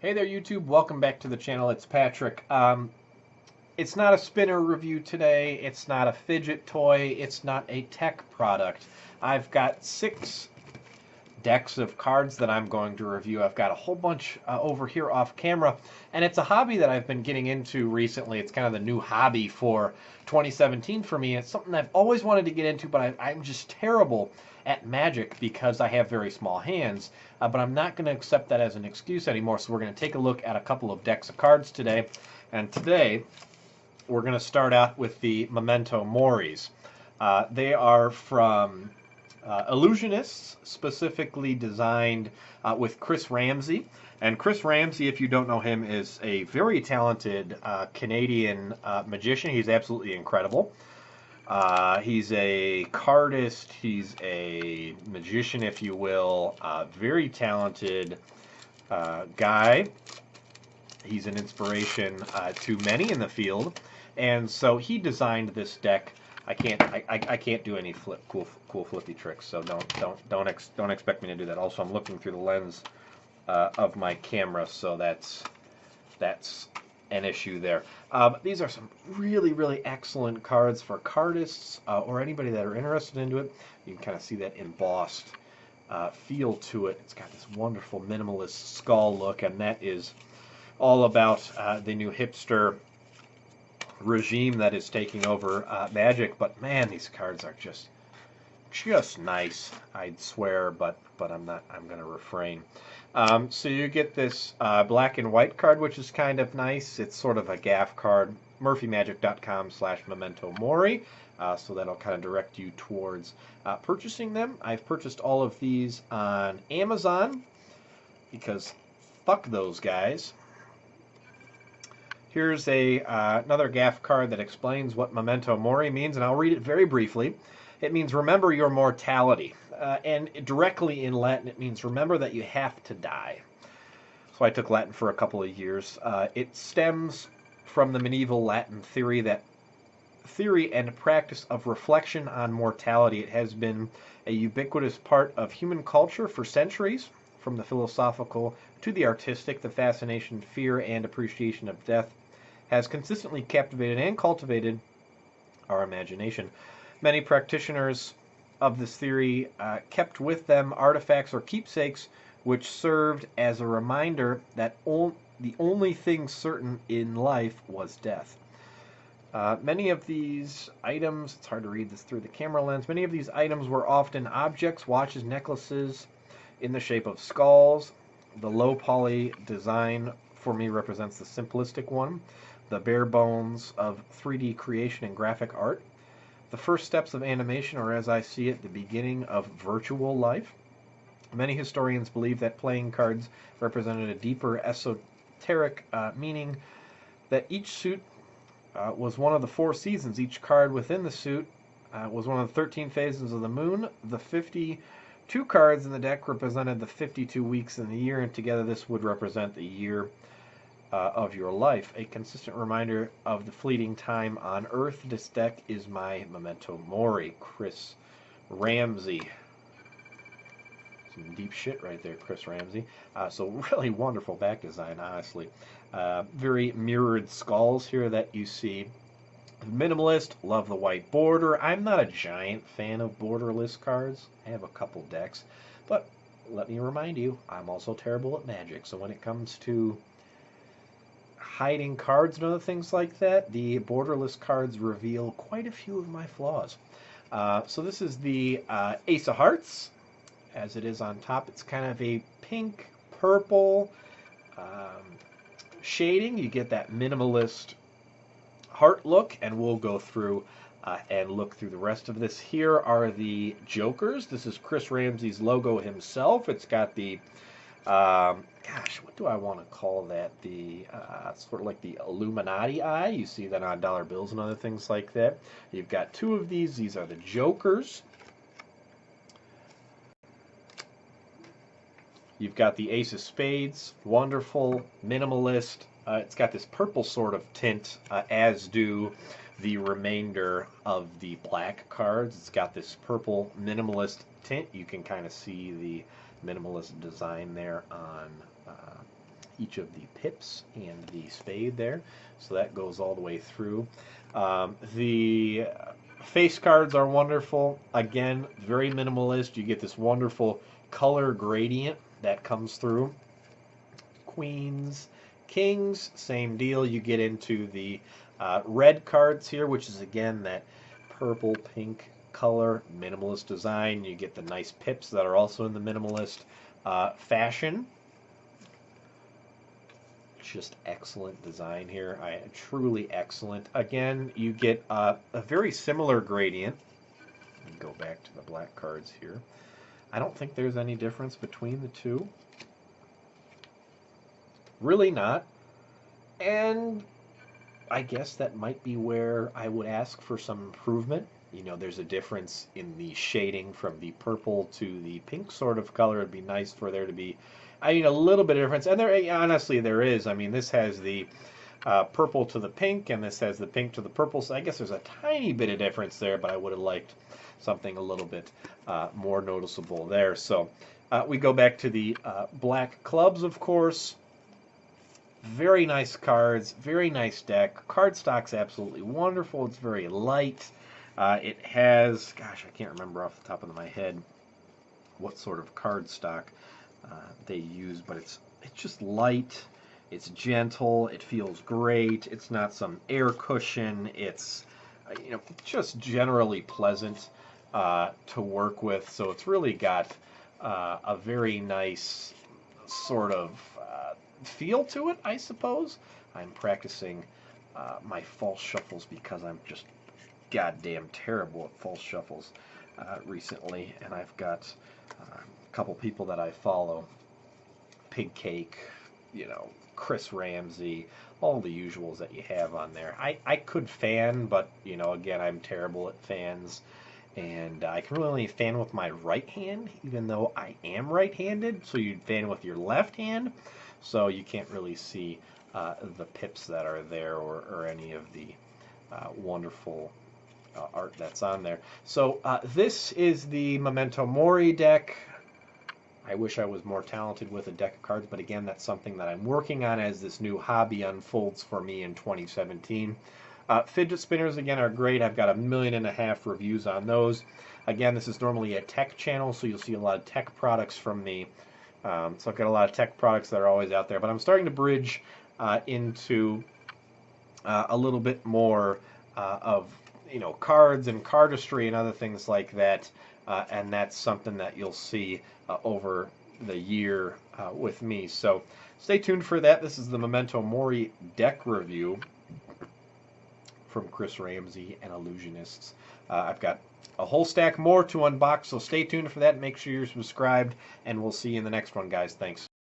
Hey there, YouTube. Welcome back to the channel. It's Patrick. It's not a spinner review today. It's not a fidget toy. It's not a tech product. I've got 6 decks of cards that I'm going to review. I've got a whole bunch over here off camera, and it's a hobby that I've been getting into recently. It's kind of the new hobby for 2017 for me. It's something I've always wanted to get into, but I'm just terrible at Magic because I have very small hands. But I'm not going to accept that as an excuse anymore, so we're going to take a look at a couple of decks of cards today. And today, we're going to start out with the Memento Moris. They are from Illusionists, specifically designed with Chris Ramsey. And Chris Ramsey, if you don't know him, is a very talented Canadian magician. He's absolutely incredible. He's a cardist, he's a magician, if you will, very talented guy. He's an inspiration to many in the field, and so he designed this deck. I can't do any cool flippy tricks, so don't expect me to do that. Also, I'm looking through the lens of my camera, so that's an issue there. These are some really excellent cards for cardists or anybody that are interested into it. You can kind of see that embossed feel to it. It's got this wonderful minimalist skull look, and that is all about the new hipster regime that is taking over Magic. But man, these cards are just nice, I'd swear, but I'm not. I'm going to refrain. So you get this black and white card, which is kind of nice. It's sort of a gaff card. murphymagic.com/memento mori. So that'll kind of direct you towards purchasing them. I've purchased all of these on Amazon because fuck those guys. Here's another gaff card that explains what Memento Mori means, and I'll read it very briefly. It means remember your mortality. And directly in Latin, it means remember that you have to die. So I took Latin for a couple of years. It stems from the medieval Latin theory and practice of reflection on mortality. It has been a ubiquitous part of human culture for centuries, from the philosophical to the artistic. The fascination, fear, and appreciation of death has consistently captivated and cultivated our imagination. Many practitioners of this theory kept with them artifacts or keepsakes which served as a reminder that the only thing certain in life was death. Many of these items, it's hard to read this through the camera lens, many of these items were often objects, watches, necklaces in the shape of skulls. The low poly design for me represents the simplistic one, the bare bones of 3D creation and graphic art. The first steps of animation, or as I see it, the beginning of virtual life. Many historians believe that playing cards represented a deeper esoteric meaning, that each suit was one of the 4 seasons. Each card within the suit was one of the 13 phases of the moon. The 52 cards in the deck represented the 52 weeks in the year, and together this would represent the year of your life. A consistent reminder of the fleeting time on Earth. This deck is my Memento Mori. Chris Ramsey. Some deep shit right there, Chris Ramsey. So really wonderful back design, honestly. Very mirrored skulls here that you see. Minimalist, love the white border. I'm not a giant fan of borderless cards. I have a couple decks. But let me remind you, I'm also terrible at Magic. So when it comes to hiding cards and other things like that, the borderless cards reveal quite a few of my flaws. So this is the Ace of Hearts. As it is on top, it's kind of a pink, purple shading. You get that minimalist heart look, and we'll go through and look through the rest of this. Here are the Jokers. This is Chris Ramsey's logo himself. It's got the gosh, what do I want to call that? The sort of like the Illuminati eye. You see that on dollar bills and other things like that. You've got 2 of these. These are the Jokers. You've got the Ace of Spades. Wonderful, minimalist. It's got this purple sort of tint, as do the remainder of the black cards. It's got this purple minimalist tint. You can kind of see the minimalist design there on each of the pips and the spade there. So that goes all the way through. The face cards are wonderful. Again, very minimalist. You get this wonderful color gradient that comes through. Queens, kings, same deal. You get into the red cards here, which is again that purple, pink color, minimalist design. You get the nice pips that are also in the minimalist fashion. Just excellent design here. Truly excellent. Again, you get a very similar gradient. Go back to the black cards here. I don't think there's any difference between the two. Really not. And I guess that might be where I would ask for some improvement. You know, there's a difference in the shading from the purple to the pink sort of color. It'd be nice for there to be, I mean, a little bit of difference. And there, honestly, there is. I mean, this has the purple to the pink, and this has the pink to the purple. So I guess there's a tiny bit of difference there, but I would have liked something a little bit more noticeable there. So we go back to the black clubs, of course. Very nice cards, very nice deck. Cardstock's absolutely wonderful. It's very light. It has, gosh, I can't remember off the top of my head what sort of cardstock they use, but it's just light. It's gentle. It feels great. It's not some air cushion. It's just generally pleasant to work with. So it's really got a very nice sort of feel to it, I suppose. I'm practicing my false shuffles because I'm just goddamn terrible at false shuffles recently, and I've got a couple people that I follow, Pig Cake, Chris Ramsey, all the usuals that you have on there. I could fan, but again, I'm terrible at fans, and I can really only fan with my right hand, even though I am right-handed, so you'd fan with your left hand, so you can't really see the pips that are there or any of the wonderful art that's on there. So this is the Memento Mori deck. I wish I was more talented with a deck of cards, but again, that's something that I'm working on as this new hobby unfolds for me in 2017. Fidget spinners, again, are great. I've got 1.5 million reviews on those. Again, this is normally a tech channel, so you'll see a lot of tech products from me. So I've got a lot of tech products that are always out there, but I'm starting to bridge into a little bit more of cards and cardistry and other things like that, and that's something that you'll see over the year with me. So stay tuned for that. This is the Memento Mori deck review from Chris Ramsey and Illusionists. I've got a whole stack more to unbox, so stay tuned for that. Make sure you're subscribed, and we'll see you in the next one, guys. Thanks.